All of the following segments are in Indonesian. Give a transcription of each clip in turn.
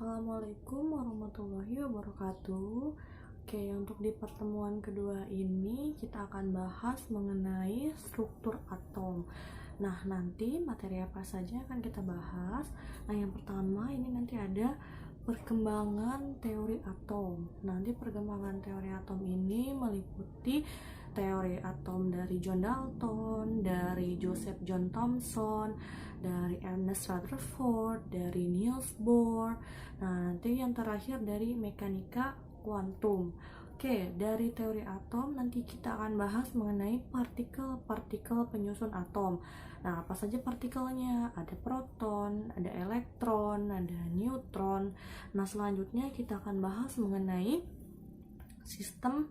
Assalamualaikum warahmatullahi wabarakatuh. Oke, untuk di pertemuan kedua ini kita akan bahas mengenai struktur atom. Nah, nanti materi apa saja akan kita bahas. Nah, yang pertama ini nanti ada perkembangan teori atom. Nanti perkembangan teori atom ini meliputi teori atom dari John Dalton, dari Joseph John Thomson, dari Ernest Rutherford, dari Niels Bohr. Nah, nanti yang terakhir dari mekanika kuantum. Oke, dari teori atom nanti kita akan bahas mengenai partikel-partikel penyusun atom. Nah, apa saja partikelnya? Ada proton, ada elektron, ada neutron. Nah, selanjutnya kita akan bahas mengenai sistem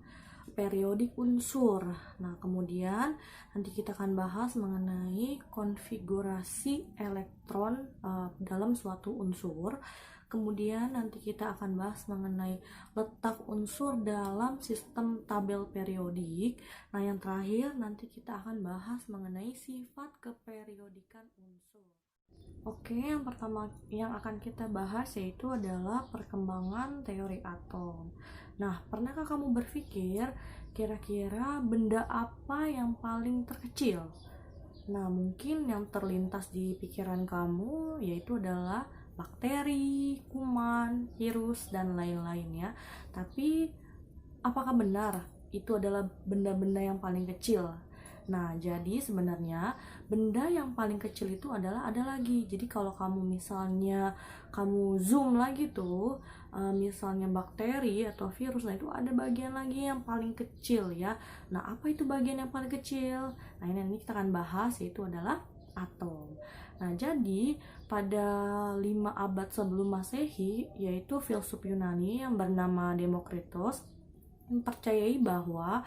periodik unsur. Nah, kemudian nanti kita akan bahas mengenai konfigurasi elektron dalam suatu unsur. Kemudian nanti kita akan bahas mengenai letak unsur dalam sistem tabel periodik. Nah, yang terakhir nanti kita akan bahas mengenai sifat keperiodikan unsur. Oke, yang pertama yang akan kita bahas yaitu adalah perkembangan teori atom. Nah, pernahkah kamu berpikir kira-kira benda apa yang paling terkecil? Nah, mungkin yang terlintas di pikiran kamu yaitu adalah bakteri, kuman, virus, dan lain-lain ya. Tapi, apakah benar itu adalah benda-benda yang paling kecil? Nah, jadi sebenarnya benda yang paling kecil itu adalah ada lagi. Jadi kalau kamu misalnya kamu zoom lagi tuh, misalnya bakteri atau virus, nah itu ada bagian lagi yang paling kecil ya. Nah, apa itu bagian yang paling kecil? Nah, ini kita akan bahas yaitu adalah atom. Nah, jadi pada 5 abad sebelum Masehi, yaitu filsuf Yunani yang bernama Demokritos mempercayai bahwa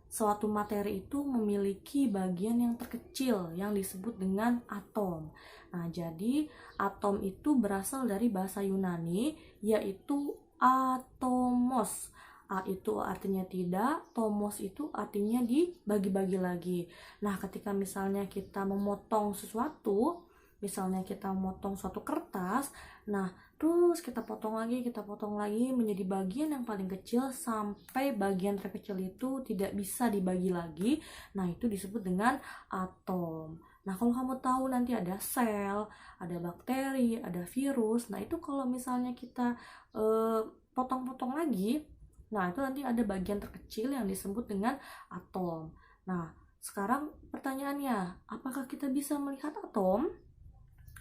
suatu materi itu memiliki bagian yang terkecil yang disebut dengan atom. Nah, jadi atom itu berasal dari bahasa Yunani yaitu atomos. A itu artinya tidak, tomos itu artinya dibagi-bagi lagi. Nah, ketika misalnya kita memotong sesuatu, misalnya kita memotong suatu kertas, nah terus kita potong lagi menjadi bagian yang paling kecil sampai bagian terkecil itu tidak bisa dibagi lagi. Nah, itu disebut dengan atom. Nah, kalau kamu tahu nanti ada sel, ada bakteri, ada virus. Nah, itu kalau misalnya kita potong-potong lagi, nah itu nanti ada bagian terkecil yang disebut dengan atom. Nah, sekarang pertanyaannya, apakah kita bisa melihat atom?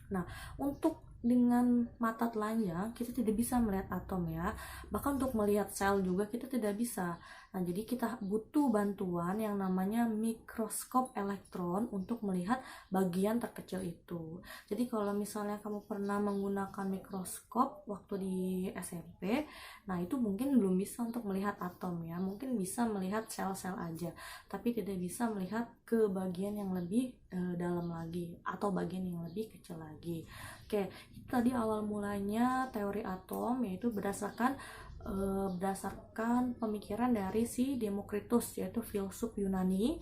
Nah, untuk dengan mata telanjang kita tidak bisa melihat atom ya. Bahkan untuk melihat sel juga kita tidak bisa. Nah, jadi kita butuh bantuan yang namanya mikroskop elektron untuk melihat bagian terkecil itu. Jadi kalau misalnya kamu pernah menggunakan mikroskop waktu di SMP, nah itu mungkin belum bisa untuk melihat atom ya. Mungkin bisa melihat sel-sel aja, tapi tidak bisa melihat ke bagian yang lebih dalam lagi atau bagian yang lebih kecil lagi. Oke, itu tadi awal mulanya teori atom yaitu berdasarkan pemikiran dari si Demokritus yaitu filsuf Yunani.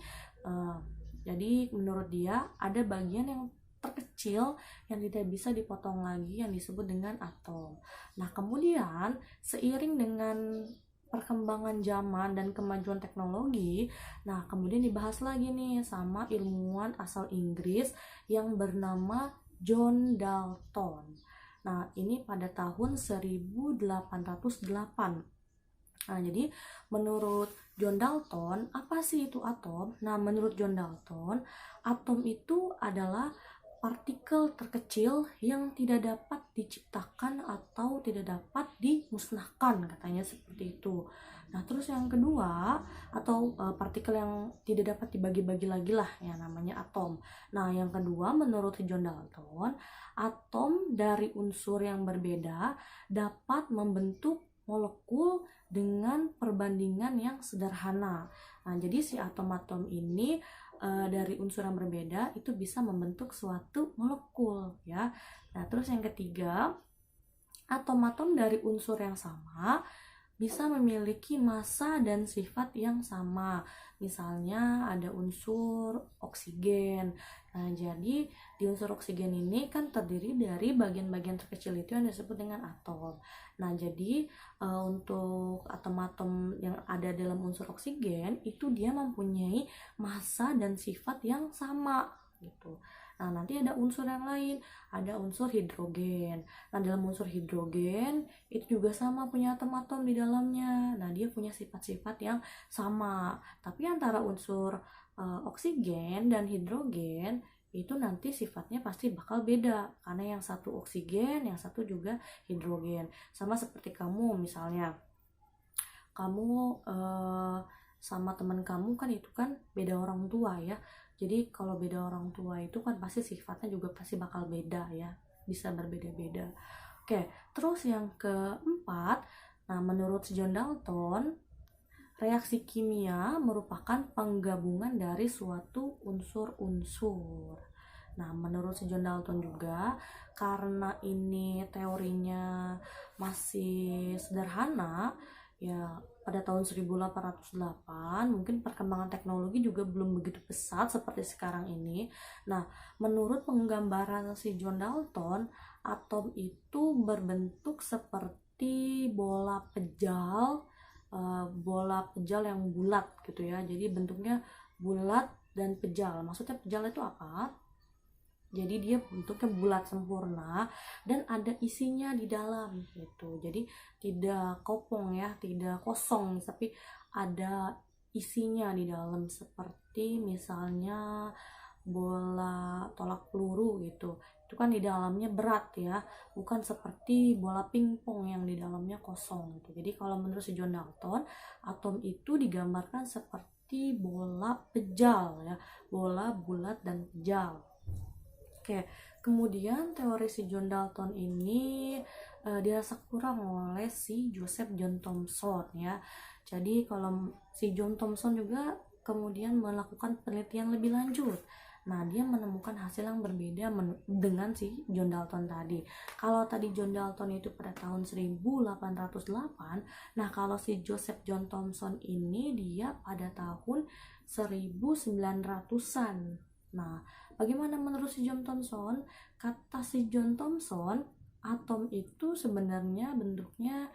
Jadi menurut dia ada bagian yang terkecil yang tidak bisa dipotong lagi yang disebut dengan atom. Nah, kemudian seiring dengan perkembangan zaman dan kemajuan teknologi, nah kemudian dibahas lagi nih sama ilmuwan asal Inggris yang bernama John Dalton. Nah, ini pada tahun 1808. Nah, jadi menurut John Dalton, apa sih itu atom? Nah, menurut John Dalton, atom itu adalah partikel terkecil yang tidak dapat diciptakan atau tidak dapat dimusnahkan, katanya seperti itu. Nah, terus yang kedua, atau partikel yang tidak dapat dibagi-bagi lagi lah, ya namanya atom. Nah, yang kedua, menurut John Dalton, atom dari unsur yang berbeda dapat membentuk molekul dengan perbandingan yang sederhana. Nah, jadi si atom-atom ini dari unsur yang berbeda itu bisa membentuk suatu molekul ya. Nah, terus yang ketiga, atom-atom dari unsur yang sama bisa memiliki massa dan sifat yang sama. Misalnya ada unsur oksigen. Nah, jadi di unsur oksigen ini kan terdiri dari bagian-bagian terkecil itu yang disebut dengan atom. Nah, jadi untuk atom-atom yang ada dalam unsur oksigen itu dia mempunyai massa dan sifat yang sama gitu. Nah, nanti ada unsur yang lain, ada unsur hidrogen. Nah, dalam unsur hidrogen itu juga sama punya atom-atom di dalamnya. Nah, dia punya sifat-sifat yang sama. Tapi antara unsur oksigen dan hidrogen itu nanti sifatnya pasti bakal beda karena yang satu oksigen, yang satu juga hidrogen. Sama seperti kamu misalnya, kamu sama teman kamu kan itu kan beda orang tua ya. Jadi kalau beda orang tua itu kan pasti sifatnya juga pasti bakal beda ya, bisa berbeda-beda. Oke, terus yang keempat, nah menurut si John Dalton, reaksi kimia merupakan penggabungan dari suatu unsur-unsur. Nah, menurut si John Dalton juga, karena ini teorinya masih sederhana, ya pada tahun 1808 mungkin perkembangan teknologi juga belum begitu pesat seperti sekarang ini. Nah, menurut penggambaran si John Dalton, atom itu berbentuk seperti bola pejal yang bulat gitu ya. Jadi bentuknya bulat dan pejal. Maksudnya pejal itu apa? Jadi dia bentuknya bulat sempurna dan ada isinya di dalam gitu. Jadi tidak kopong ya, tidak kosong, tapi ada isinya di dalam seperti misalnya bola tolak peluru gitu. Itu kan di dalamnya berat ya, bukan seperti bola pingpong yang di dalamnya kosong gitu. Jadi kalau menurut si John Dalton, atom itu digambarkan seperti bola pejal ya, bola bulat dan pejal. Oke, kemudian teori si John Dalton ini dirasa kurang oleh si Joseph John Thomson ya. Jadi kalau si John Thomson juga kemudian melakukan penelitian lebih lanjut. Nah, dia menemukan hasil yang berbeda dengan si John Dalton tadi. Kalau tadi John Dalton itu pada tahun 1808, nah kalau si Joseph John Thomson ini dia pada tahun 1900-an. Nah, bagaimana menurut si John Thomson? Kata si John Thomson, atom itu sebenarnya bentuknya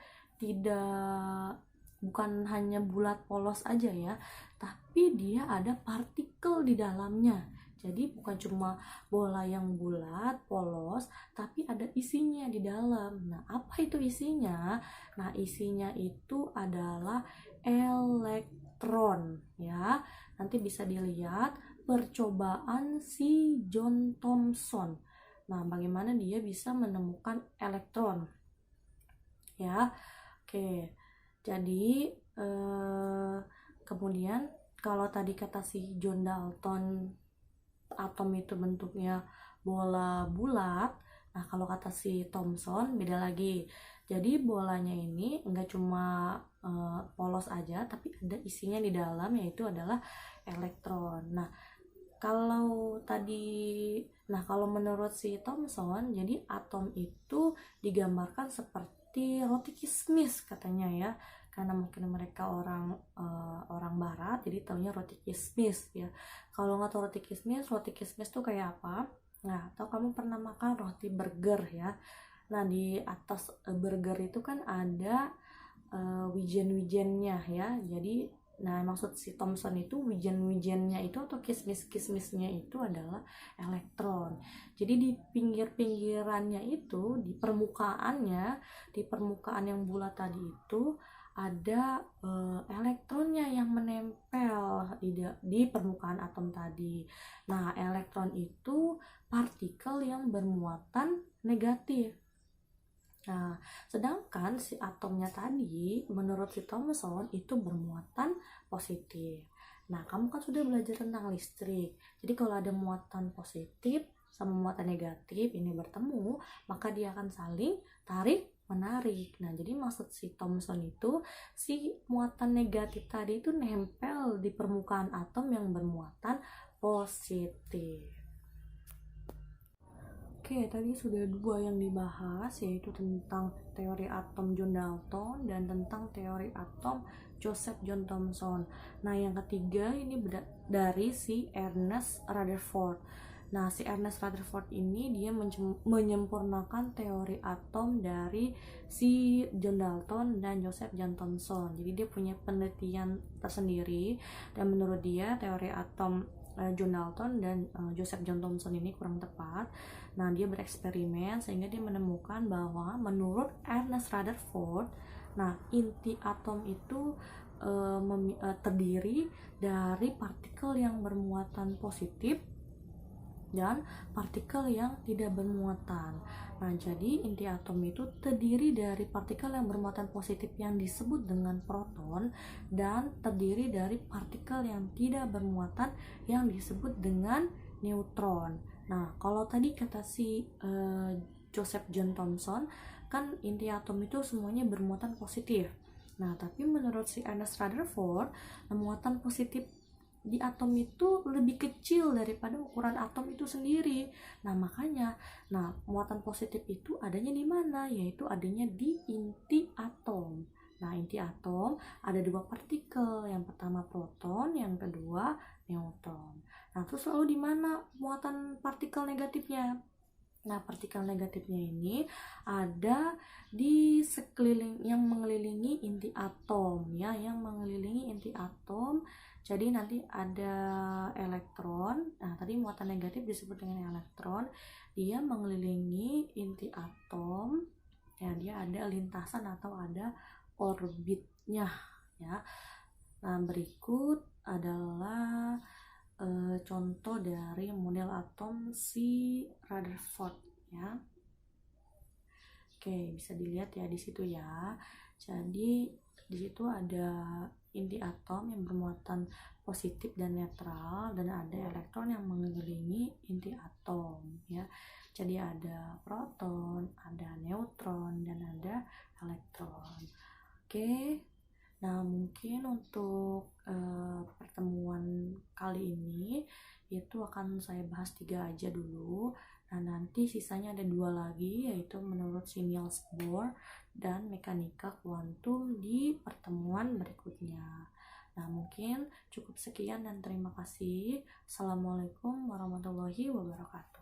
bukan hanya bulat polos aja ya, tapi dia ada partikel di dalamnya. Jadi bukan cuma bola yang bulat, polos, tapi ada isinya di dalam. Nah, apa itu isinya? Nah, isinya itu adalah elektron ya. Nanti bisa dilihat percobaan si John Thomson. Nah, bagaimana dia bisa menemukan elektron? Ya, oke. Jadi kemudian kalau tadi kata si John Dalton atom itu bentuknya bola bulat, nah kalau kata si Thomson beda lagi. Jadi bolanya ini enggak cuma polos aja, tapi ada isinya di dalam, yaitu adalah elektron. Kalau menurut si Thomson, jadi atom itu digambarkan seperti roti kismis katanya ya, karena mungkin mereka orang barat, jadi taunya roti kismis ya. Kalau nggak tahu roti kismis tuh kayak apa? Nah, atau kamu pernah makan roti burger ya? Nah, di atas burger itu kan ada wijen-wijennya ya. Jadi, nah maksud si Thomson itu wijen-wijennya itu atau kismis-kismisnya itu adalah elektron. Jadi di pinggir-pinggirannya itu, di permukaan yang bulat tadi itu ada elektronnya yang menempel di permukaan atom tadi. Nah, elektron itu partikel yang bermuatan negatif. Nah, sedangkan si atomnya tadi, menurut si Thomson, itu bermuatan positif. Nah, kamu kan sudah belajar tentang listrik. Jadi, kalau ada muatan positif sama muatan negatif ini bertemu, maka dia akan saling tarik-menarik. Nah, jadi maksud si Thomson itu, si muatan negatif tadi itu nempel di permukaan atom yang bermuatan positif. Oke, tadi sudah dua yang dibahas, yaitu tentang teori atom John Dalton dan tentang teori atom Joseph John Thomson. Nah, yang ketiga ini dari si Ernest Rutherford. Nah, si Ernest Rutherford ini dia menyempurnakan teori atom dari si John Dalton dan Joseph John Thomson. Jadi dia punya penelitian tersendiri, dan menurut dia teori atom John Dalton dan Joseph John Thomson ini kurang tepat. Nah, dia bereksperimen sehingga dia menemukan bahwa menurut Ernest Rutherford, nah inti atom itu terdiri dari partikel yang bermuatan positif dan partikel yang tidak bermuatan. Nah, jadi inti atom itu terdiri dari partikel yang bermuatan positif yang disebut dengan proton dan terdiri dari partikel yang tidak bermuatan yang disebut dengan neutron. Nah, kalau tadi kata si Joseph John Thomson kan inti atom itu semuanya bermuatan positif. Nah, tapi menurut si Ernest Rutherford, muatan positif di atom itu lebih kecil daripada ukuran atom itu sendiri. Nah, makanya, muatan positif itu adanya di mana? Yaitu adanya di inti atom. Nah, inti atom ada dua partikel, yang pertama proton, yang kedua neutron. Nah, terus lalu di mana muatan partikel negatifnya? Nah, partikel negatifnya ini ada di sekeliling yang mengelilingi inti atom ya, yang mengelilingi inti atom. Jadi nanti ada elektron. Nah, tadi muatan negatif disebut dengan elektron. Dia mengelilingi inti atom. Ya, dia ada lintasan atau ada orbitnya ya. Nah, berikut adalah contoh dari model atom si Rutherford ya. Oke, bisa dilihat ya di situ ya. Jadi di situ ada inti atom yang bermuatan positif dan netral, dan ada elektron yang mengelilingi inti atom ya. Jadi ada proton, ada neutron, dan ada elektron. Oke. Nah, mungkin untuk pertemuan kali ini itu akan saya bahas 3 aja dulu. Nah, nanti sisanya ada 2 lagi, yaitu menurut si Niels Bohr dan mekanika kuantum di pertemuan berikutnya. Nah, mungkin cukup sekian dan terima kasih. Assalamualaikum warahmatullahi wabarakatuh.